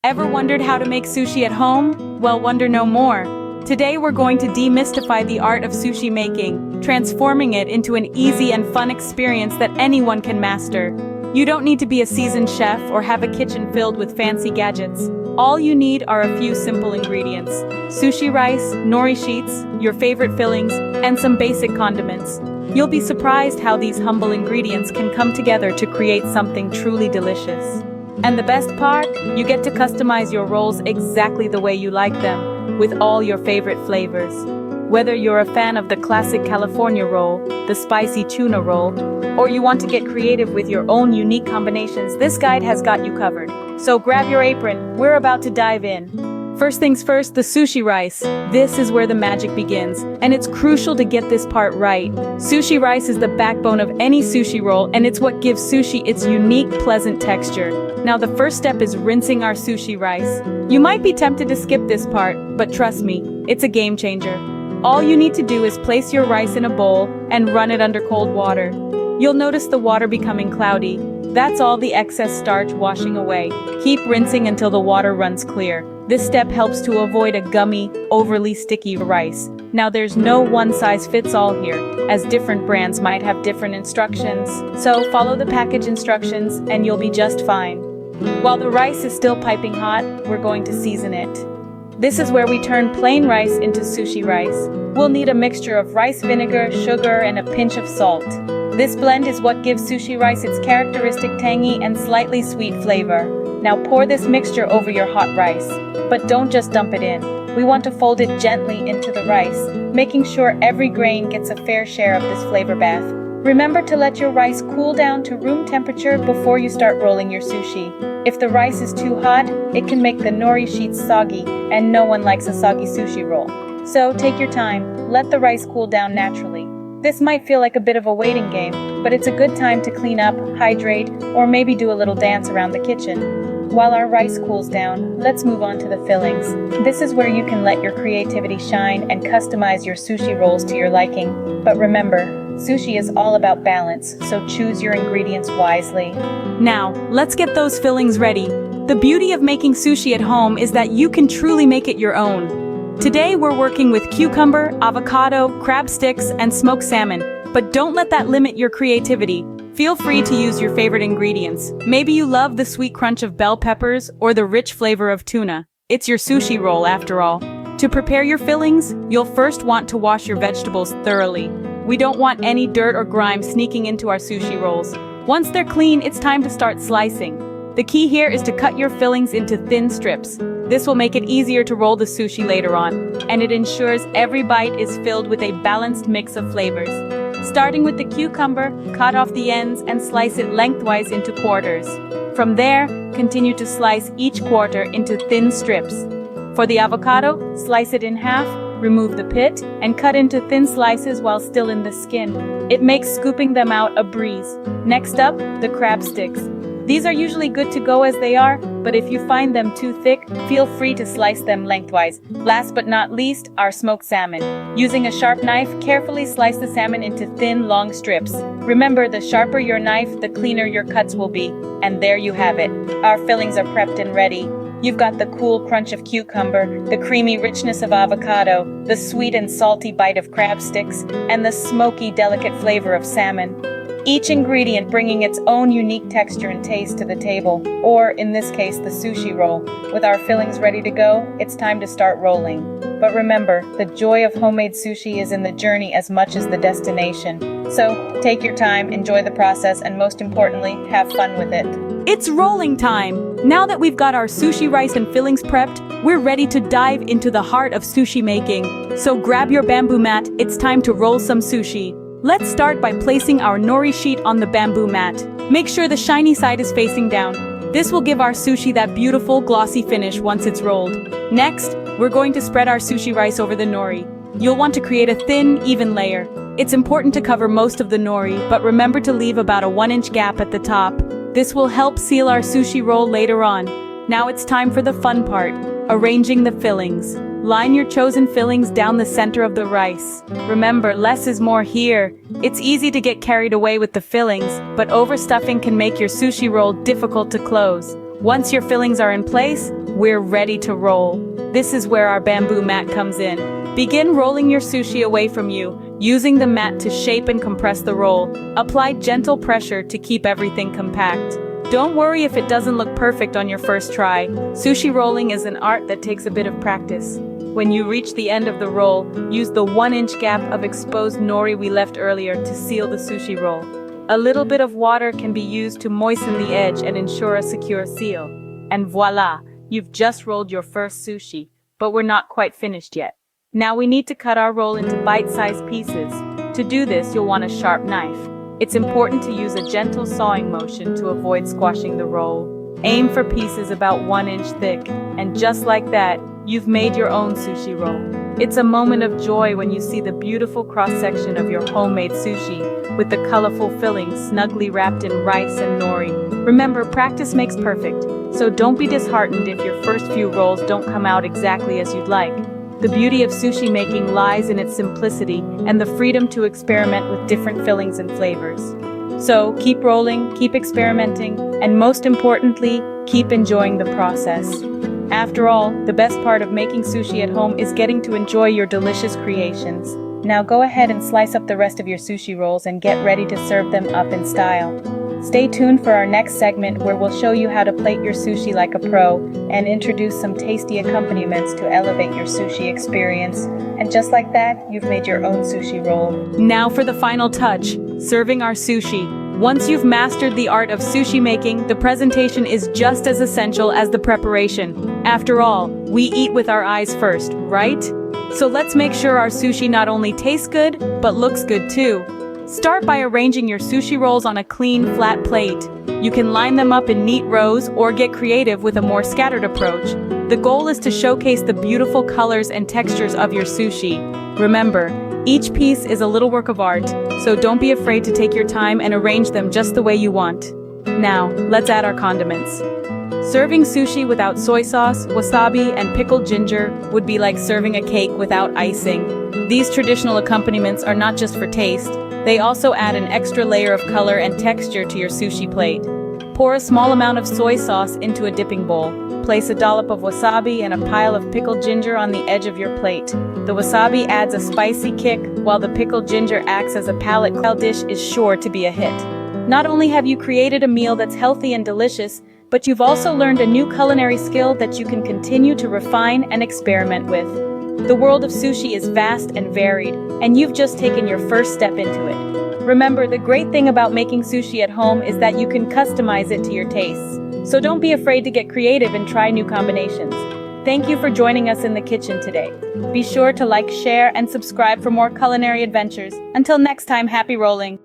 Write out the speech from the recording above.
Ever wondered how to make sushi at home? Well, wonder no more. Today we're going to demystify the art of sushi making, transforming it into an easy and fun experience that anyone can master. You don't need to be a seasoned chef or have a kitchen filled with fancy gadgets. All you need are a few simple ingredients: sushi rice, nori sheets, your favorite fillings, and some basic condiments. You'll be surprised how these humble ingredients can come together to create something truly delicious. And the best part? You get to customize your rolls exactly the way you like them, with all your favorite flavors. Whether you're a fan of the classic California roll, the spicy tuna roll, or you want to get creative with your own unique combinations, this guide has got you covered. So grab your apron, we're about to dive in. First things first, the sushi rice. This is where the magic begins, and it's crucial to get this part right. Sushi rice is the backbone of any sushi roll, and it's what gives sushi its unique, pleasant texture. Now the first step is rinsing our sushi rice. You might be tempted to skip this part, but trust me, it's a game changer. All you need to do is place your rice in a bowl and run it under cold water. You'll notice the water becoming cloudy. That's all the excess starch washing away. Keep rinsing until the water runs clear. This step helps to avoid a gummy, overly sticky rice. Now there's no one-size-fits-all here, as different brands might have different instructions. So follow the package instructions and you'll be just fine. While the rice is still piping hot, we're going to season it. This is where we turn plain rice into sushi rice. We'll need a mixture of rice vinegar, sugar, and a pinch of salt. This blend is what gives sushi rice its characteristic tangy and slightly sweet flavor. Now pour this mixture over your hot rice. But don't just dump it in. We want to fold it gently into the rice, making sure every grain gets a fair share of this flavor bath. Remember to let your rice cool down to room temperature before you start rolling your sushi. If the rice is too hot, it can make the nori sheets soggy, and no one likes a soggy sushi roll. So take your time, let the rice cool down naturally. This might feel like a bit of a waiting game, but it's a good time to clean up, hydrate, or maybe do a little dance around the kitchen. While our rice cools down, let's move on to the fillings. This is where you can let your creativity shine and customize your sushi rolls to your liking. But remember, sushi is all about balance, so choose your ingredients wisely. Now, let's get those fillings ready. The beauty of making sushi at home is that you can truly make it your own. Today we're working with cucumber, avocado, crab sticks, and smoked salmon. But don't let that limit your creativity. Feel free to use your favorite ingredients. Maybe you love the sweet crunch of bell peppers or the rich flavor of tuna. It's your sushi roll after all. To prepare your fillings, you'll first want to wash your vegetables thoroughly. We don't want any dirt or grime sneaking into our sushi rolls. Once they're clean, it's time to start slicing. The key here is to cut your fillings into thin strips. This will make it easier to roll the sushi later on, and it ensures every bite is filled with a balanced mix of flavors. Starting with the cucumber, cut off the ends and slice it lengthwise into quarters. From there, continue to slice each quarter into thin strips. For the avocado, slice it in half, remove the pit, and cut into thin slices while still in the skin. It makes scooping them out a breeze. Next up, the crab sticks. These are usually good to go as they are, but if you find them too thick, feel free to slice them lengthwise. Last but not least, our smoked salmon. Using a sharp knife, carefully slice the salmon into thin, long strips. Remember, the sharper your knife, the cleaner your cuts will be. And there you have it. Our fillings are prepped and ready. You've got the cool crunch of cucumber, the creamy richness of avocado, the sweet and salty bite of crab sticks, and the smoky, delicate flavor of salmon. Each ingredient bringing its own unique texture and taste to the table, or in this case, the sushi roll. With our fillings ready to go, it's time to start rolling. But remember, the joy of homemade sushi is in the journey as much as the destination. So, take your time, enjoy the process, and most importantly, have fun with it. It's rolling time! Now that we've got our sushi rice and fillings prepped, we're ready to dive into the heart of sushi making. So grab your bamboo mat, it's time to roll some sushi. Let's start by placing our nori sheet on the bamboo mat. Make sure the shiny side is facing down. This will give our sushi that beautiful, glossy finish once it's rolled. Next, we're going to spread our sushi rice over the nori. You'll want to create a thin, even layer. It's important to cover most of the nori, but remember to leave about a 1-inch gap at the top. This will help seal our sushi roll later on. Now it's time for the fun part, arranging the fillings. Line your chosen fillings down the center of the rice. Remember, less is more here. It's easy to get carried away with the fillings, but overstuffing can make your sushi roll difficult to close. Once your fillings are in place, we're ready to roll. This is where our bamboo mat comes in. Begin rolling your sushi away from you, using the mat to shape and compress the roll. Apply gentle pressure to keep everything compact. Don't worry if it doesn't look perfect on your first try. Sushi rolling is an art that takes a bit of practice. When you reach the end of the roll, use the 1-inch gap of exposed nori we left earlier to seal the sushi roll. A little bit of water can be used to moisten the edge and ensure a secure seal. And voila, you've just rolled your first sushi, but we're not quite finished yet. Now we need to cut our roll into bite-sized pieces. To do this, you'll want a sharp knife. It's important to use a gentle sawing motion to avoid squashing the roll. Aim for pieces about 1 inch thick, and just like that, you've made your own sushi roll. It's a moment of joy when you see the beautiful cross-section of your homemade sushi, with the colorful filling snugly wrapped in rice and nori. Remember, practice makes perfect, so don't be disheartened if your first few rolls don't come out exactly as you'd like. The beauty of sushi making lies in its simplicity and the freedom to experiment with different fillings and flavors. So keep rolling, keep experimenting, and most importantly, keep enjoying the process. After all, the best part of making sushi at home is getting to enjoy your delicious creations. Now go ahead and slice up the rest of your sushi rolls and get ready to serve them up in style. Stay tuned for our next segment where we'll show you how to plate your sushi like a pro and introduce some tasty accompaniments to elevate your sushi experience. And just like that, you've made your own sushi roll. Now for the final touch, serving our sushi. Once you've mastered the art of sushi making, the presentation is just as essential as the preparation. After all, we eat with our eyes first, right? So let's make sure our sushi not only tastes good, but looks good too. Start by arranging your sushi rolls on a clean, flat plate. You can line them up in neat rows or get creative with a more scattered approach. The goal is to showcase the beautiful colors and textures of your sushi. Remember, each piece is a little work of art, so don't be afraid to take your time and arrange them just the way you want. Now, let's add our condiments. Serving sushi without soy sauce, wasabi, and pickled ginger would be like serving a cake without icing. These traditional accompaniments are not just for taste, they also add an extra layer of color and texture to your sushi plate. Pour a small amount of soy sauce into a dipping bowl. Place a dollop of wasabi and a pile of pickled ginger on the edge of your plate. The wasabi adds a spicy kick, while the pickled ginger acts as a palate. The dish is sure to be a hit. Not only have you created a meal that's healthy and delicious, but you've also learned a new culinary skill that you can continue to refine and experiment with. The world of sushi is vast and varied, and you've just taken your first step into it. Remember, the great thing about making sushi at home is that you can customize it to your tastes. So don't be afraid to get creative and try new combinations. Thank you for joining us in the kitchen today. Be sure to like, share, and subscribe for more culinary adventures. Until next time, happy rolling!